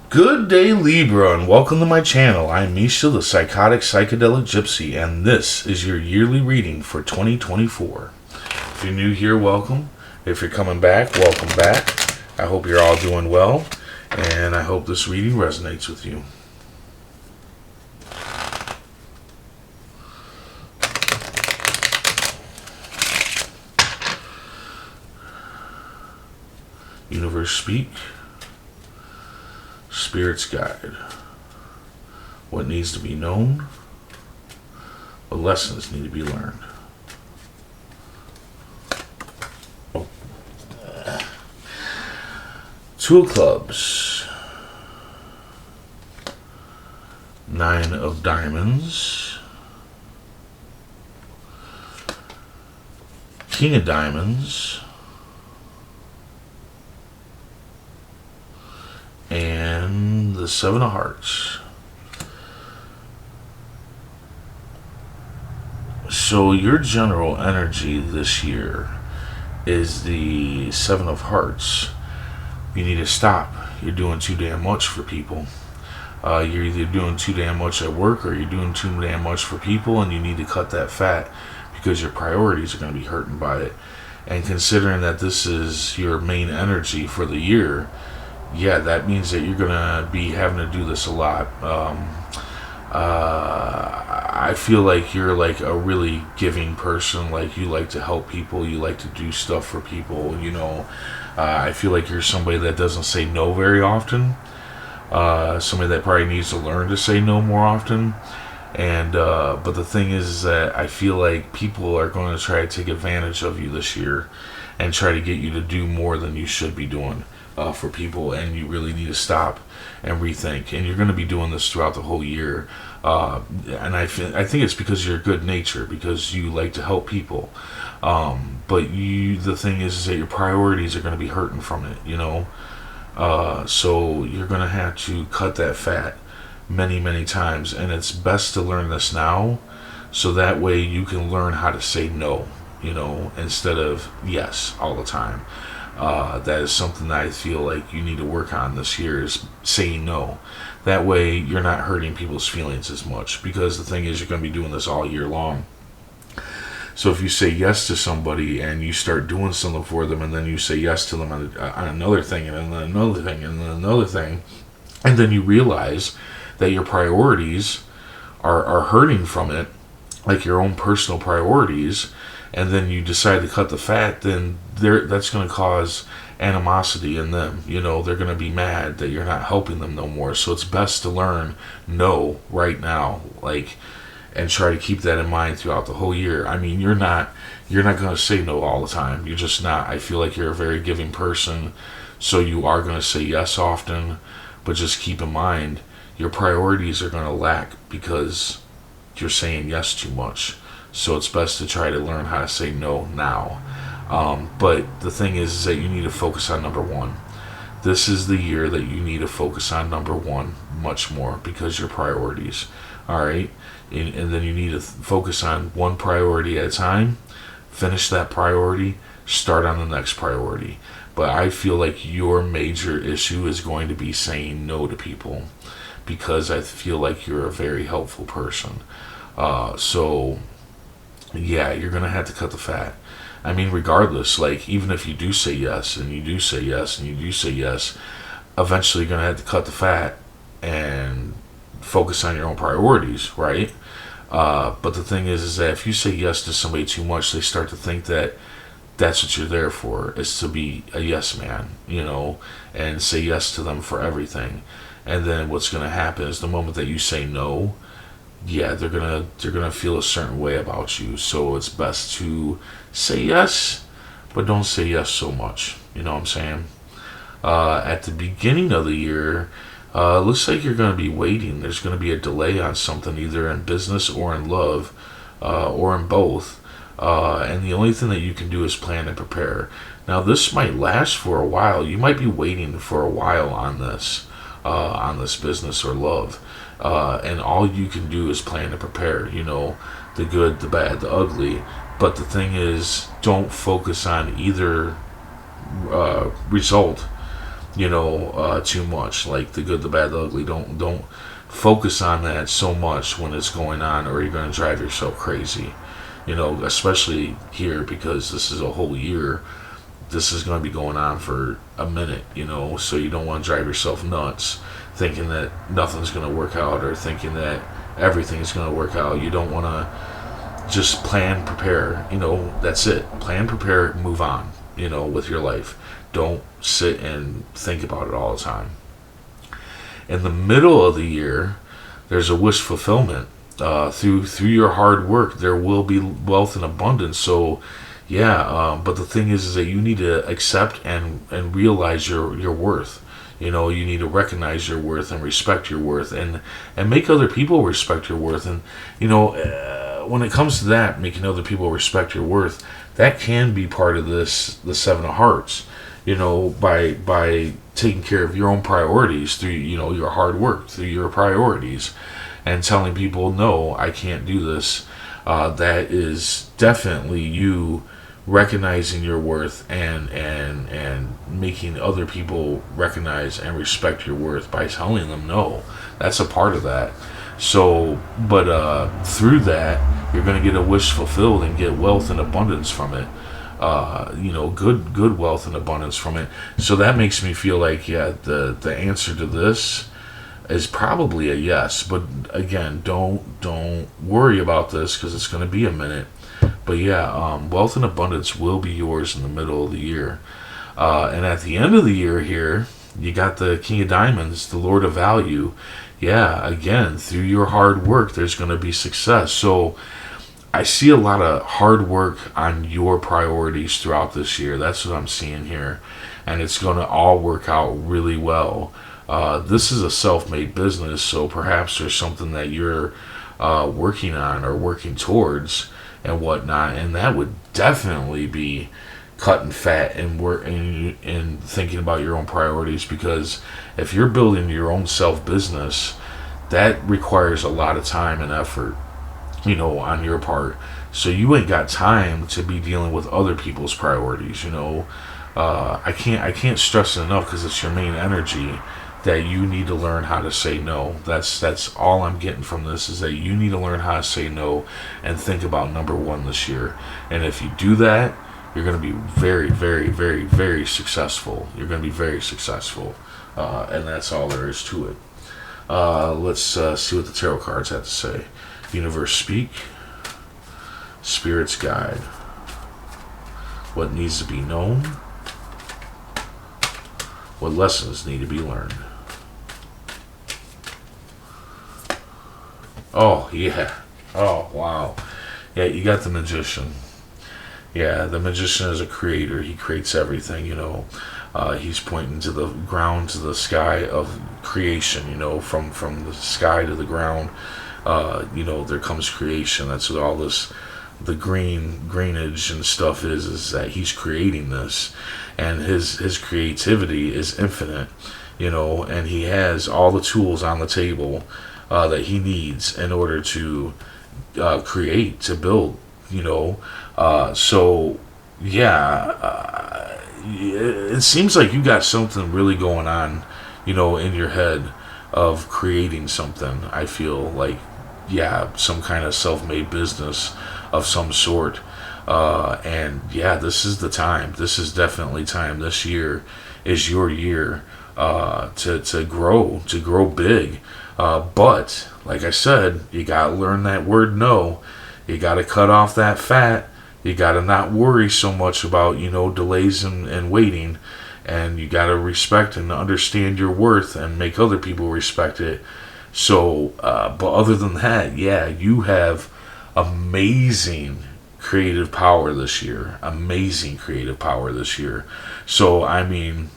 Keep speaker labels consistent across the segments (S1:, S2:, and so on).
S1: Good day, Libra, and welcome to my channel. I'm Misha, the Psychotic Psychedelic Gypsy, and this is your yearly reading for 2024. If you're new here, welcome. If you're coming back, welcome back. I hope you're all doing well, and I hope this reading resonates with you. Universe speak. Spirit's guide. What needs to be known? What lessons need to be learned? Oh. Two of clubs. Nine of diamonds. King of diamonds. And the Seven of Hearts. So your general energy this year is the Seven of Hearts. You need to stop. You're doing too damn much for people. You're either doing too damn much at work or you're doing too damn much for people, and you need to cut that fat because your priorities are going to be hurting by it. And considering that this is your main energy for the year, yeah, that means that you're going to be having to do this a lot. I feel like you're like a really giving person. Like, you like to help people. You like to do stuff for people, you know. I feel like you're somebody that doesn't say no very often. Somebody that probably needs to learn to say no more often. And but the thing is that I feel like people are going to try to take advantage of you this year and try to get you to do more than you should be doing for people, and you really need to stop and rethink. And you're going to be doing this throughout the whole year, and I think it's because you're good nature, because you like to help people, but the thing is that your priorities are going to be hurting from it, you know. So you're going to have to cut that fat many times, and it's best to learn this now, so that way you can learn how to say no, you know, instead of yes all the time. That is something that I feel like you need to work on this year, is saying no. That way you're not hurting people's feelings as much, because the thing is, you're going to be doing this all year long. So if you say yes to somebody and you start doing something for them, and then you say yes to them on another thing, and then another thing, and then another thing, and then you realize that your priorities are hurting from it, like your own personal priorities, and then you decide to cut the fat, then that's going to cause animosity in them. You know, they're going to be mad that you're not helping them no more. So it's best to learn no right now, like, and try to keep that in mind throughout the whole year. I mean, you're not going to say no all the time. You're just not. I feel like you're a very giving person, so you are going to say yes often, but just keep in mind your priorities are going to lack because you're saying yes too much. So it's best to try to learn how to say no now. But the thing is that you need to focus on number one. This is the year that you need to focus on number one much more, because your priorities. All right? And then you need to focus on one priority at a time. Finish that priority. Start on the next priority. But I feel like your major issue is going to be saying no to people, because I feel like you're a very helpful person. So yeah, you're going to have to cut the fat. I mean, regardless, like, even if you do say yes, and you do say yes, and you do say yes, eventually you're going to have to cut the fat and focus on your own priorities, right? But the thing is that if you say yes to somebody too much, they start to think that that's what you're there for, is to be a yes man, you know, and say yes to them for everything. And then what's going to happen is, the moment that you say no, yeah, they're gonna feel a certain way about you. So it's best to say yes, but don't say yes so much. You know what I'm saying? At the beginning of the year, looks like you're gonna be waiting. There's gonna be a delay on something, either in business or in love, or in both. And the only thing that you can do is plan and prepare. Now, this might last for a while. You might be waiting for a while on this business or love. And all you can do is plan and prepare, you know, the good, the bad, the ugly. But the thing is, don't focus on either result. too much. Like the good, the bad, the ugly. Don't focus on that so much when it's going on, or you're going to drive yourself crazy. Especially here, because this is a whole year. This is going to be going on for a minute, so you don't want to drive yourself nuts thinking that nothing's going to work out, or thinking that everything's going to work out. You don't want to just plan, prepare, that's it. Plan, prepare, move on, with your life. Don't sit and think about it all the time. In the middle of the year, there's a wish fulfillment. Through your hard work, there will be wealth and abundance. So, yeah. But the thing is that you need to accept and realize your worth. You need to recognize your worth and respect your worth, and make other people respect your worth. And when it comes to that, making other people respect your worth, that can be part of the Seven of Hearts. By taking care of your own priorities through your hard work, through your priorities, and telling people, no, I can't do this. That is definitely you recognizing your worth and making other people recognize and respect your worth by telling them no. That's a part of that. So, but through that, you're going to get a wish fulfilled and get wealth and abundance from it. Good wealth and abundance from it. So that makes me feel like, yeah, the answer to this is probably a yes. But again, don't worry about this, because it's going to be a minute. But yeah, wealth and abundance will be yours in the middle of the year. And at the end of the year here, you got the King of Diamonds, the Lord of Value. Yeah, again, through your hard work, there's going to be success. So I see a lot of hard work on your priorities throughout this year. That's what I'm seeing here. And it's going to all work out really well. This is a self-made business, so perhaps there's something that you're working on or working towards and whatnot. And that would definitely be cutting fat and thinking about your own priorities, because if you're building your own self-business, that requires a lot of time and effort, on your part. So you ain't got time to be dealing with other people's priorities. I can't stress it enough, because it's your main energy, that you need to learn how to say no. That's all I'm getting from this, is that you need to learn how to say no and think about number one this year. And if you do that, you're going to be very, very, very, very successful. You're going to be very successful. And that's all there is to it. Let's see what the tarot cards have to say. Universe speak. Spirits guide. What needs to be known. What lessons need to be learned. Oh, yeah. Oh, wow. Yeah, you got the Magician. Yeah, the Magician is a creator. He creates everything, He's pointing to the ground, to the sky of creation, from the sky to the ground. There comes creation. That's what all this, the greenage and stuff is that he's creating this. And his creativity is infinite, and he has all the tools on the table that he needs in order to create, to build, so yeah, it seems like you got something really going on, in your head of creating something. I feel like, yeah, some kind of self-made business of some sort. And yeah, this is the time. This is definitely time. This year is your year to grow big. But like I said, you gotta learn that word no. You gotta cut off that fat. You gotta not worry so much about delays and waiting. And you gotta respect and understand your worth and make other people respect it. So, but other than that, yeah, you have amazing creative power this year. Amazing creative power this year. So, I mean,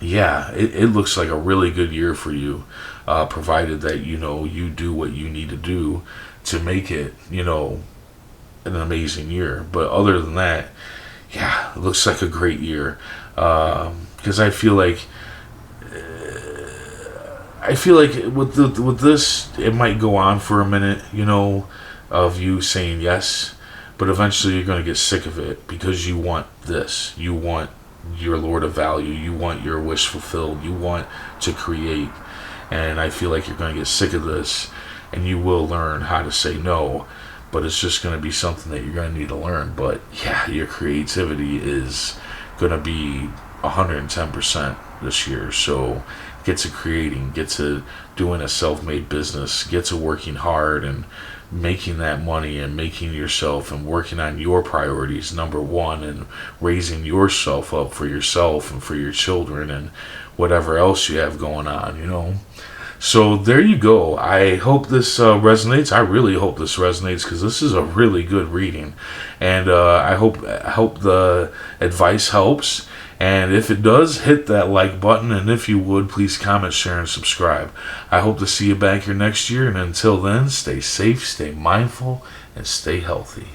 S1: yeah, it looks like a really good year for you, provided that, you do what you need to do to make it, an amazing year. But other than that, yeah, it looks like a great year. Because I feel like with this, it might go on for a minute, of you saying yes, but eventually you're going to get sick of it, because you want this. You want your Lord of value. You want your wish fulfilled. You want to create. And I feel like you're going to get sick of this, and you will learn how to say no. But it's just going to be something that you're going to need to learn. But yeah, your creativity is going to be 110% this year. So get to creating, get to doing a self-made business, get to working hard and making that money and making yourself and working on your priorities, number one, and raising yourself up for yourself and for your children and whatever else you have going on, you know. So there you go. I hope this resonates. I really hope this resonates, because this is a really good reading, and I hope the advice helps. And if it does, hit that like button, and if you would, please comment, share, and subscribe. I hope to see you back here next year, and until then, stay safe, stay mindful, and stay healthy.